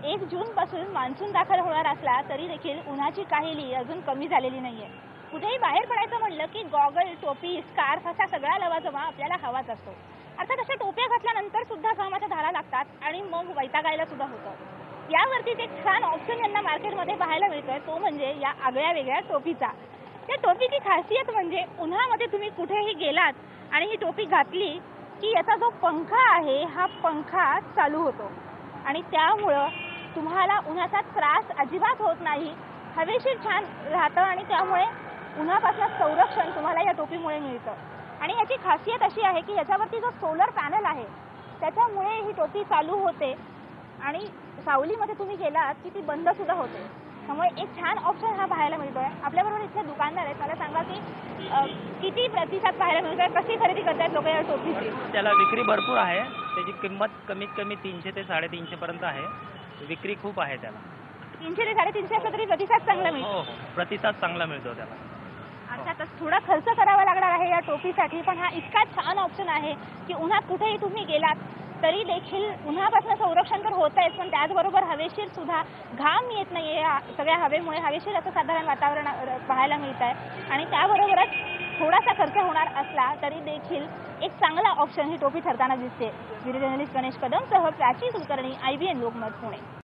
1 जून पासून मान्सून दाखल होणार असला तरी देखील उन्हाची काहिली अजून कमी झालेली नाहीये। कुठेही बाहेर पडायचं म्हणलं की गॉगल, टोपी, स्कार्फ असा सगळा लवाजमा आपल्याला हवाच असतो। अर्थात अशा टोप्या घातल्यानंतर सुद्धा घामाच्या धारा लागतात आणि मग वैतागायला सुद्धा होतं। यावरतीच एक छान ऑप्शन यांना मार्केटमध्ये पाहायला मिळतोय, तो म्हणजे या आगळ्या वेगळ्या टोपीचा। त्या टोपीची खासियत म्हणजे उन्हामध्ये तुम्ही कुठेही गेलात आणि ही टोपी घातली की याचा जो पंखा आहे हा पंखा चालू होतो आणि त्यामुळे तुम्हाला उन्हाचा त्रास अजिबात होत नाही। हवेशीर छान राहतं आणि त्यामुळे उन्हापासून संरक्षण तुम्हाला या टोपीमुळे मिळतं। आणि याची खासियत अशी आहे की याच्यावरती जो सोलर पॅनल आहे त्याच्यामुळे ही टोपी चालू होते आणि सावलीमध्ये तुम्ही गेलात की ती बंद सुद्धा होते। त्यामुळे एक छान ऑप्शन हा पाहायला मिळतोय। आपल्याबरोबर इथले दुकानदार आहेत, मला सांगा की किती प्रतिसाद पाहायला मिळतोय, कशी खरेदी करतायत लोक या टोपीची? त्याला विक्री भरपूर आहे। त्याची किंमत कमीत कमी 300 ते 350 पर्यंत आहे। विक्री खूप आहे त्याला। 300 ते 350 असला तरी प्रतिसाद चांगला मिळतो? हो, प्रतिसाद चांगला मिळतो त्याला। अर्थातच थोडा खर्च करावा लागणार आहे या टोपीसाठी, पण हा इतका छान ऑप्शन आहे की उन्हात कुठेही तुम्ही गेलात तरी देखील उन्हापासून संरक्षण तर होतंयच, पण त्याचबरोबर हवेशीर सुद्धा घाम येत नाहीये। या सगळ्या हवेमुळे हवेशीर असं साधारण वातावरण पाहायला मिळत आहे आणि त्याबरोबरच थोडासा खर्च होणार असला तरी देखील एक चांगला ऑप्शन ही टोपी ठरताना दिसते। व्हिडिओ जर्नलिस्ट गणेश कदम सह प्राची कुलकर्णी, IBN लोकमत, पुणे।